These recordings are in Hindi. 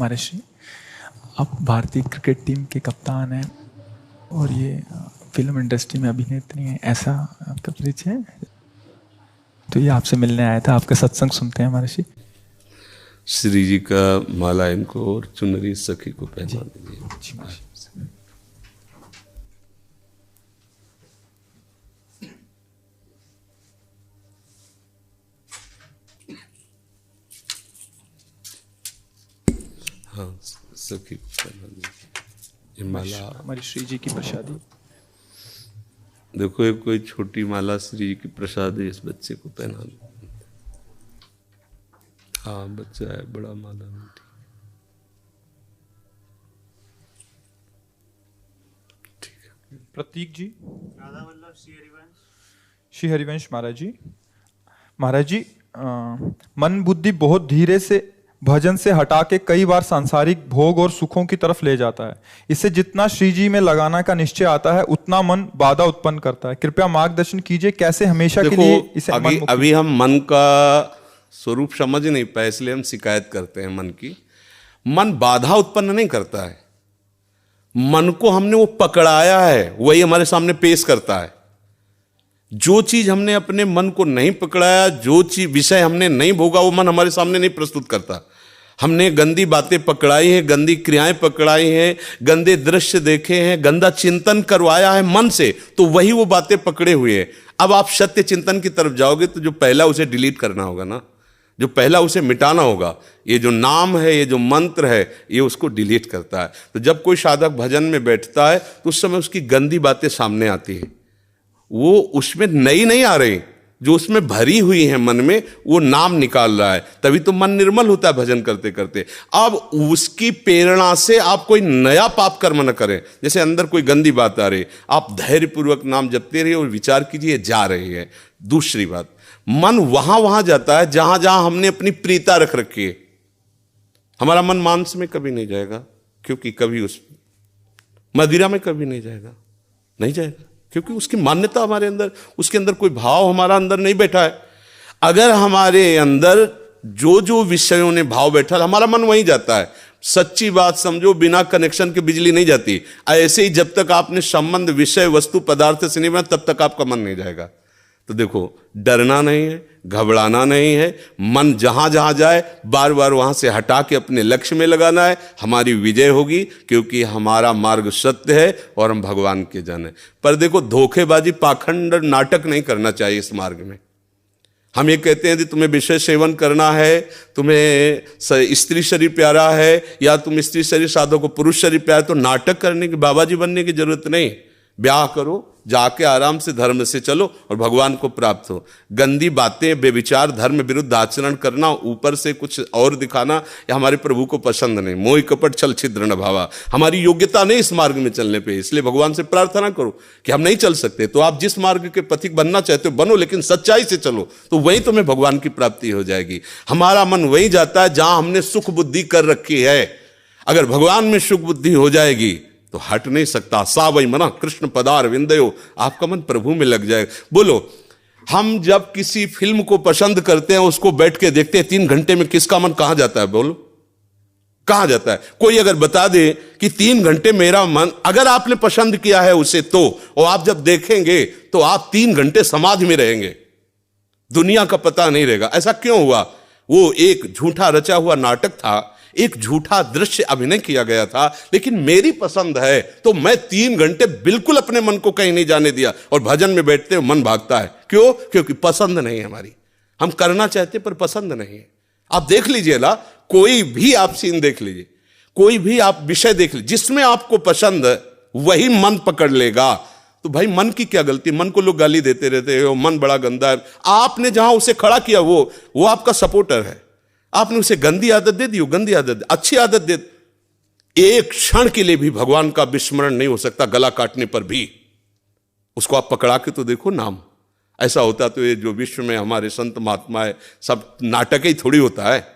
हमारे श्री, आप भारतीय क्रिकेट टीम के कप्तान हैं और ये फिल्म इंडस्ट्री में अभिनेत्री हैं, ऐसा आपका परिचय है? तो ये आपसे मिलने आया था, आपका सत्संग सुनते हैं हमारे श्री। श्री जी का माला इनको और चुनरी सखी को पहना दीजिए। हाँ, सखी को पहना दीजिए। ये माला हमारी श्री जी की प्रसादी। देखो, एक कोई छोटी माला श्री जी की प्रसादी इस बच्चे को पहना दो। हाँ, बच्चा है, बड़ा माला मीठी। ठीक है। प्रतीक जी, श्री हरिवंश महाराज जी। महाराज जी, मन बुद्धि बहुत धीरे से भजन से हटा के कई बार सांसारिक भोग और सुखों की तरफ ले जाता है। इससे जितना श्री जी में लगाना का निश्चय आता है उतना मन बाधा उत्पन्न करता है। कृपया मार्गदर्शन कीजिए, कैसे हमेशा के लिए इसे अभी हम मन का स्वरूप समझ नहीं पाए, इसलिए हम शिकायत करते हैं मन की। मन बाधा उत्पन्न नहीं करता है, मन को हमने वो पकड़ाया है, वही हमारे सामने पेश करता है। जो चीज हमने अपने मन को नहीं पकड़ाया, जो चीज विषय हमने नहीं भोगा, वो मन हमारे सामने नहीं प्रस्तुत करता। हमने गंदी बातें पकड़ाई हैं, गंदी क्रियाएं पकड़ाई हैं, गंदे दृश्य देखे हैं, गंदा चिंतन करवाया है मन से, तो वही वो बातें पकड़े हुए हैं। अब आप सत्य चिंतन की तरफ जाओगे तो जो पहला उसे डिलीट करना होगा ना, जो पहला उसे मिटाना होगा। ये जो नाम है, ये जो मंत्र है, ये उसको डिलीट करता है। तो जब कोई साधक भजन में बैठता है तो उस समय उसकी गंदी बातें सामने आती है, वो उसमें नई नहीं आ रही, जो उसमें भरी हुई है मन में, वो नाम निकाल रहा है। तभी तो मन निर्मल होता है भजन करते करते। अब उसकी प्रेरणा से आप कोई नया पाप कर्म न करें। जैसे अंदर कोई गंदी बात आ रही, आप धैर्यपूर्वक नाम जपते रहिए और विचार कीजिए जा रही है। दूसरी बात, मन वहां जाता है जहां जहां हमने अपनी प्रीता रख रखी है। हमारा मन मांस में कभी नहीं जाएगा, क्योंकि कभी उस मदिरा में कभी नहीं जाएगा, नहीं जाएगा, क्योंकि उसकी मान्यता हमारे अंदर, उसके अंदर कोई भाव हमारा अंदर नहीं बैठा है। अगर हमारे अंदर जो जो विषयों ने भाव बैठा, हमारा मन वहीं जाता है। सच्ची बात समझो, बिना कनेक्शन के बिजली नहीं जाती। ऐसे ही जब तक आपने संबंध विषय वस्तु पदार्थ से नहीं बना, तब तक आपका मन नहीं जाएगा। तो देखो, डरना नहीं है, घबराना नहीं है, मन जहां जहां जाए बार बार वहां से हटा के अपने लक्ष्य में लगाना है। हमारी विजय होगी, क्योंकि हमारा मार्ग सत्य है और हम भगवान के जन हैं। पर देखो, धोखेबाजी, पाखंड, नाटक नहीं करना चाहिए इस मार्ग में। हम ये कहते हैं कि तुम्हें विषय सेवन करना है, तुम्हें स्त्री शरीर प्यारा है, या तुम स्त्री शरीर साधो को पुरुष शरीर प्यारा, तो नाटक करने की, बाबाजी बनने की जरूरत नहीं। ब्याह करो, जाके आराम से धर्म से चलो और भगवान को प्राप्त हो। गंदी बातें, बेविचार, धर्म विरुद्ध आचरण करना, ऊपर से कुछ और दिखाना, या हमारे प्रभु को पसंद नहीं। मोह कपट छल छिद्र न भावा, हमारी योग्यता नहीं इस मार्ग में चलने पे। इसलिए भगवान से प्रार्थना करो कि हम नहीं चल सकते, तो आप जिस मार्ग के पथिक बनना चाहते हो बनो, लेकिन सच्चाई से चलो, तो वहीं तुम्हें भगवान की प्राप्ति हो जाएगी। हमारा मन वहीं जाता है जहां हमने सुख बुद्धि कर रखी है। अगर भगवान में सुख बुद्धि हो जाएगी तो हट नहीं सकता। सा वही मना कृष्ण पदार विंदयो, आपका मन प्रभु में लग जाए। बोलो, हम जब किसी फिल्म को पसंद करते हैं, उसको बैठ के देखते हैं, 3 घंटे में किसका मन कहां जाता है? बोलो, कहां जाता है? कोई अगर बता दे कि 3 घंटे मेरा मन, अगर आपने पसंद किया है उसे, तो और आप जब देखेंगे तो आप 3 घंटे समाधि में रहेंगे, दुनिया का पता नहीं रहेगा। ऐसा क्यों हुआ? वो एक झूठा रचा हुआ नाटक था, एक झूठा दृश्य अभिनय किया गया था। लेकिन मेरी पसंद है तो मैं 3 घंटे बिल्कुल अपने मन को कहीं नहीं जाने दिया, और भजन में बैठते हो मन भागता है। क्यों? क्योंकि पसंद नहीं है हमारी। हम करना चाहते पर पसंद नहीं है। आप देख लीजिए ना, कोई भी आप सीन देख लीजिए, कोई भी आप विषय देख लीजिए, जिसमें आपको पसंद है वही मन पकड़ लेगा। तो भाई, मन की क्या गलती? मन को लोग गाली देते रहते हो, मन बड़ा गंदा है। आपने जहां उसे खड़ा किया वो आपका सपोर्टर है। आपने उसे गंदी आदत दे दी, गंदी आदत, अच्छी आदत दे। एक क्षण के लिए भी भगवान का विस्मरण नहीं हो सकता, गला काटने पर भी। उसको आप पकड़ा के तो देखो नाम। ऐसा होता तो ये जो विश्व में हमारे संत महात्मा है, सब नाटक ही थोड़ी होता है।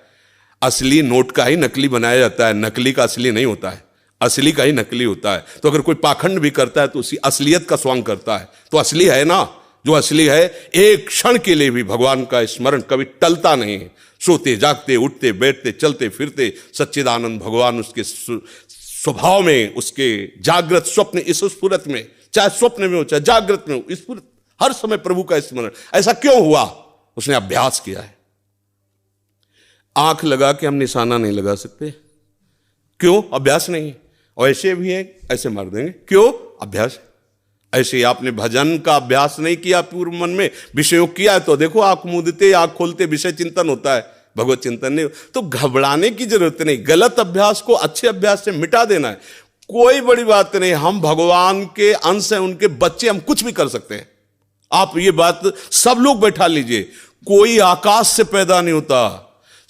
असली नोट का ही नकली बनाया जाता है, नकली का असली नहीं होता है, असली का ही नकली होता है। तो अगर कोई पाखंड भी करता है तो उसी असलियत का स्वांग करता है, तो असली है ना। जो असली है, एक क्षण के लिए भी भगवान का स्मरण कभी टलता नहीं है। सोते जागते, उठते बैठते, चलते फिरते, सच्चिदानंद भगवान उसके स्वभाव में, उसके जागृत स्वप्न इस स्फुरत में, चाहे स्वप्न में हो चाहे जागृत में हो, स्फुरत हर समय प्रभु का स्मरण। ऐसा क्यों हुआ? उसने अभ्यास किया है। आंख लगा के हम निशाना नहीं लगा सकते, क्यों? अभ्यास नहीं। और ऐसे भी है, ऐसे मार देंगे, क्यों? अभ्यास। ऐसे आपने भजन का अभ्यास नहीं किया, पूर्व मन में विषयों किया, तो देखो आंख मूंदते आंख खोलते विषय चिंतन होता है, भगवत चिंतन नहीं। तो घबराने की जरूरत नहीं, गलत अभ्यास को अच्छे अभ्यास से मिटा देना है, कोई बड़ी बात नहीं। हम भगवान के अंश हैं, उनके बच्चे, हम कुछ भी कर सकते हैं। आप ये बात सब लोग बैठा लीजिए, कोई आकाश से पैदा नहीं होता,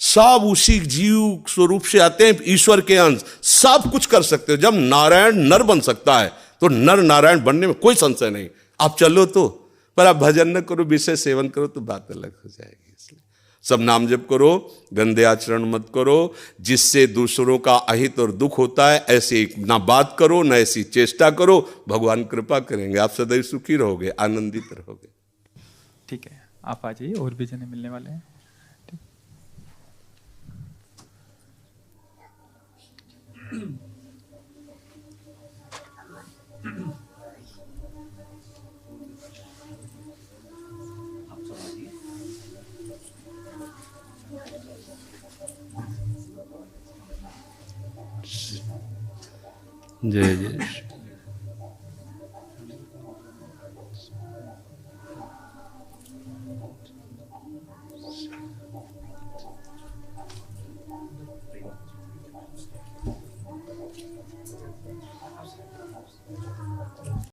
सब उसी जीव स्वरूप से आते हैं, ईश्वर के अंश, सब कुछ कर सकते हो। जब नारायण नर बन सकता है तो नर नारायण बनने में कोई संशय नहीं। आप चलो तो, पर आप भजन न करो, विषय सेवन करो तो बात अलग हो जाएगी। इसलिए सब नाम जप करो, गंदे आचरण मत करो, जिससे दूसरों का अहित और दुख होता है ऐसी ना बात करो, ना ऐसी चेष्टा करो। भगवान कृपा करेंगे, आप सदैव सुखी रहोगे, आनंदित रहोगे। ठीक है, आप आ जाइए, और भी जने मिलने वाले हैं। जय जय।